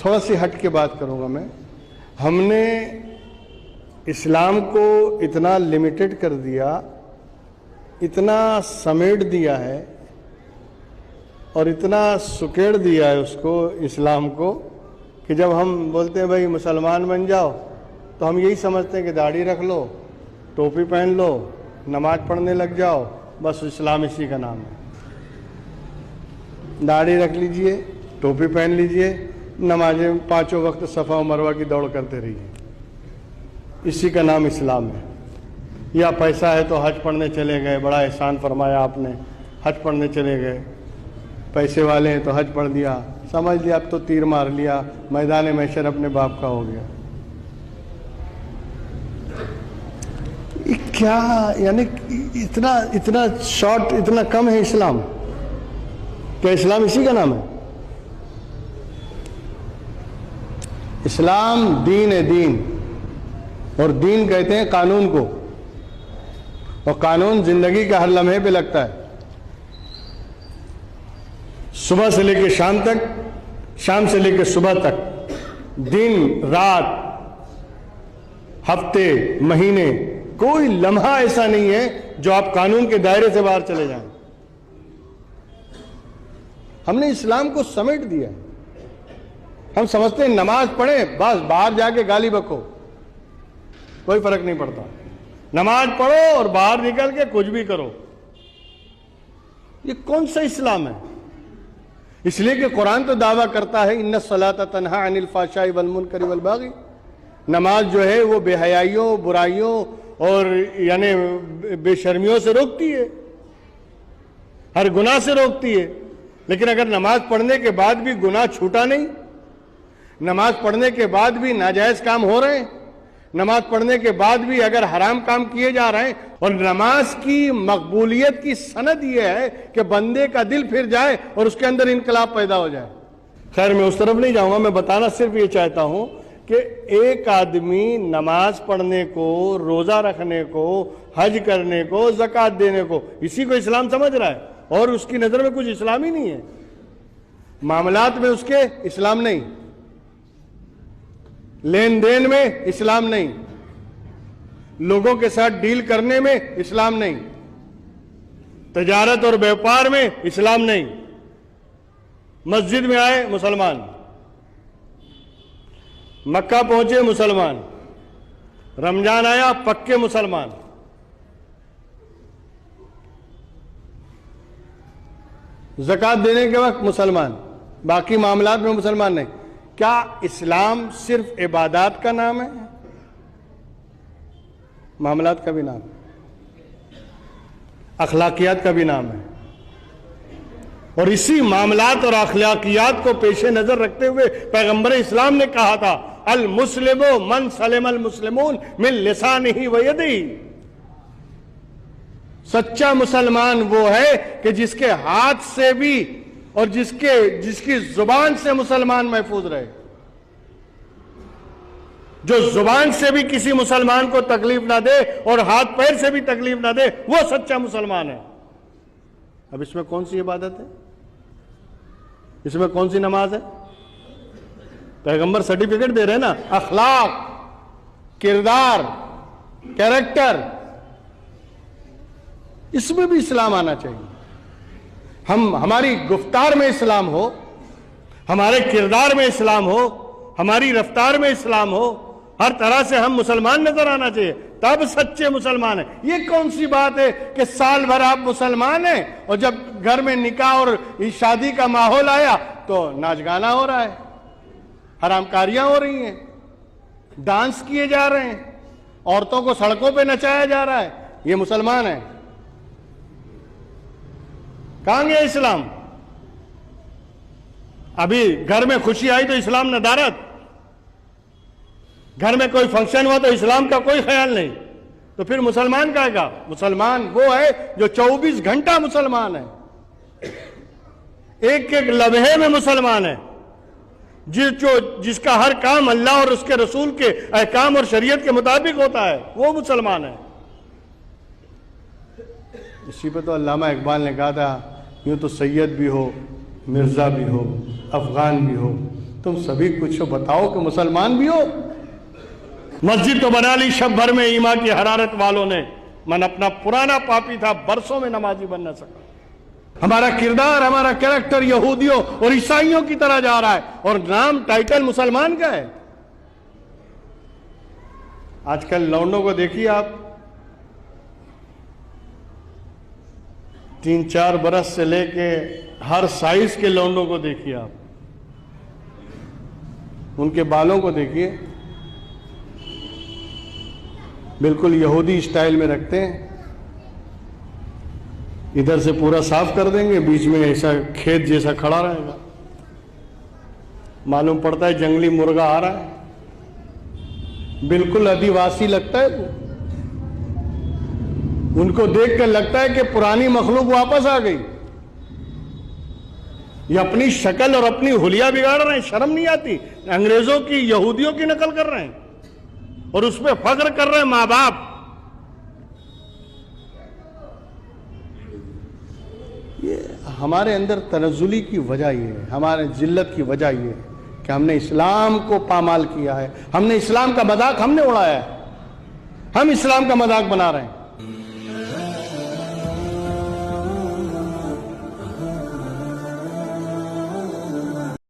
تھوڑا سی ہٹ کے بات کروں گا میں. ہم نے اسلام کو اتنا لمیٹڈ کر دیا, اتنا سمیٹ دیا ہے اور اتنا سکیڑ دیا ہے اس کو, اسلام کو, کہ جب ہم بولتے ہیں بھائی مسلمان بن جاؤ تو ہم یہی سمجھتے ہیں کہ داڑھی رکھ لو, ٹوپی پہن لو, نماز پڑھنے لگ جاؤ, بس اسلام اسی کا نام ہے. داڑھی رکھ لیجئے, ٹوپی پہن لیجئے, نمازیں 5 وقت صفا و مروہ کی دوڑ کرتے رہیے, اسی کا نام اسلام ہے. یا پیسہ ہے تو حج پڑھنے چلے گئے, بڑا احسان فرمایا آپ نے, حج پڑھنے چلے گئے, پیسے والے ہیں تو حج پڑھ دیا, سمجھ لیا اب تو تیر مار لیا, میدان محشر اپنے باپ کا ہو گیا. کیا یعنی اتنا شارٹ, اتنا کم ہے اسلام. کیا اسلام اسی کا نام ہے؟ اسلام دین ہے, دین. اور دین کہتے ہیں قانون کو, اور قانون زندگی کے ہر لمحے پہ لگتا ہے, صبح سے لے کے شام تک, شام سے لے کے صبح تک, دن رات, ہفتے مہینے, کوئی لمحہ ایسا نہیں ہے جو آپ قانون کے دائرے سے باہر چلے جائیں. ہم نے اسلام کو سمیٹ دیا. ہم سمجھتے ہیں نماز پڑھیں بس باہر جا کے گالی بکو, کوئی فرق نہیں پڑتا. نماز پڑھو اور باہر نکل کے کچھ بھی کرو. یہ کون سا اسلام ہے؟ اس لیے کہ قرآن تو دعویٰ کرتا ہے ان الصلاۃ تنہی عن الفحشاء والمنکر والبغی. نماز جو ہے وہ بے حیائیوں, برائیوں اور یعنی بے شرمیوں سے روکتی ہے, ہر گناہ سے روکتی ہے. لیکن اگر نماز پڑھنے کے بعد بھی گناہ چھوٹا نہیں, نماز پڑھنے کے بعد بھی ناجائز کام ہو رہے ہیں, نماز پڑھنے کے بعد بھی اگر حرام کام کیے جا رہے ہیں, اور نماز کی مقبولیت کی سند یہ ہے کہ بندے کا دل پھر جائے اور اس کے اندر انقلاب پیدا ہو جائے. خیر میں اس طرف نہیں جاؤں گا, میں بتانا صرف یہ چاہتا ہوں کہ ایک آدمی نماز پڑھنے کو, روزہ رکھنے کو, حج کرنے کو, زکوٰۃ دینے کو, اسی کو اسلام سمجھ رہا ہے, اور اس کی نظر میں کچھ اسلام ہی نہیں ہے. معاملات میں اس کے اسلام نہیں, لین دین میں اسلام نہیں, لوگوں کے ساتھ ڈیل کرنے میں اسلام نہیں, تجارت اور بیوپار میں اسلام نہیں. مسجد میں آئے مسلمان, مکہ پہنچے مسلمان, رمضان آیا پکے مسلمان. زکوٰۃ دینے کے وقت مسلمان, باقی معاملات میں مسلمان نہیں. کیا اسلام صرف عبادات کا نام ہے؟ معاملات کا بھی نام ہے, اخلاقیات کا بھی نام ہے. اور اسی معاملات اور اخلاقیات کو پیش نظر رکھتے ہوئے پیغمبر اسلام نے کہا تھا المسلم من سلم المسلمون من لسانہ و یدہ. سچا مسلمان وہ ہے کہ جس کے ہاتھ سے بھی اور جس کی زبان سے مسلمان محفوظ رہے. جو زبان سے بھی کسی مسلمان کو تکلیف نہ دے اور ہاتھ پیر سے بھی تکلیف نہ دے, وہ سچا مسلمان ہے. اب اس میں کون سی عبادت ہے؟ اس میں کون سی نماز ہے؟ پیغمبر سرٹیفکیٹ دے رہے ہیں نا, اخلاق, کردار, کیریکٹر, اس میں بھی اسلام آنا چاہیے. ہماری گفتار میں اسلام ہو, ہمارے کردار میں اسلام ہو, ہماری رفتار میں اسلام ہو, ہر طرح سے ہم مسلمان نظر آنا چاہیے, تب سچے مسلمان ہیں. یہ کون سی بات ہے کہ سال بھر آپ مسلمان ہیں اور جب گھر میں نکاح اور شادی کا ماحول آیا تو ناچ گانا ہو رہا ہے, حرام کاریاں ہو رہی ہیں, ڈانس کیے جا رہے ہیں, عورتوں کو سڑکوں پہ نچایا جا رہا ہے, یہ مسلمان ہیں؟ کہاں گیا اسلام؟ ابھی گھر میں خوشی آئی تو اسلام ندارت, گھر میں کوئی فنکشن ہوا تو اسلام کا کوئی خیال نہیں, تو پھر مسلمان کہے گا؟ مسلمان وہ ہے جو 24 گھنٹہ مسلمان ہے, ایک ایک لمحے میں مسلمان ہے, جس کا ہر کام اللہ اور اس کے رسول کے احکام اور شریعت کے مطابق ہوتا ہے, وہ مسلمان ہے. اسی پہ تو علامہ اقبال نے کہا تھا یوں تو سید بھی ہو, مرزا بھی ہو, افغان بھی ہو, تم سبھی کچھ بتاؤ کہ مسلمان بھی ہو. مسجد تو بنا لی شب بھر میں ایمان کی حرارت والوں نے، من اپنا پرانا پاپی تھا، برسوں میں نمازی بن نہ سکا. ہمارا کردار، ہمارا کریکٹر یہودیوں اور عیسائیوں کی طرح جا رہا ہے، اور نام ٹائٹل مسلمان کا ہے. آج کل لونڈوں کو دیکھیے آپ، 3-4 برس سے لے کے ہر سائز کے لونڈوں کو دیکھیے آپ، ان کے بالوں کو دیکھیے، بالکل یہودی اسٹائل میں رکھتے ہیں. ادھر سے پورا صاف کر دیں گے، بیچ میں ایسا کھیت جیسا کھڑا رہے گا، معلوم پڑتا ہے جنگلی مرغا آ رہا ہے. بالکل آدیواسی لگتا ہے وہ. ان کو دیکھ کر لگتا ہے کہ پرانی مخلوق واپس آ گئی. یہ اپنی شکل اور اپنی حلیہ بگاڑ رہے ہیں، شرم نہیں آتی. انگریزوں کی، یہودیوں کی نقل کر رہے ہیں اور اس پہ فخر کر رہے ہیں ماں باپ. یہ ہمارے اندر تنزلی کی وجہ یہ ہے، ہمارے ذلت کی وجہ یہ ہے کہ ہم نے اسلام کو پامال کیا ہے، ہم نے اسلام کا مذاق ہم نے اڑایا ہے، ہم اسلام کا مذاق بنا رہے ہیں.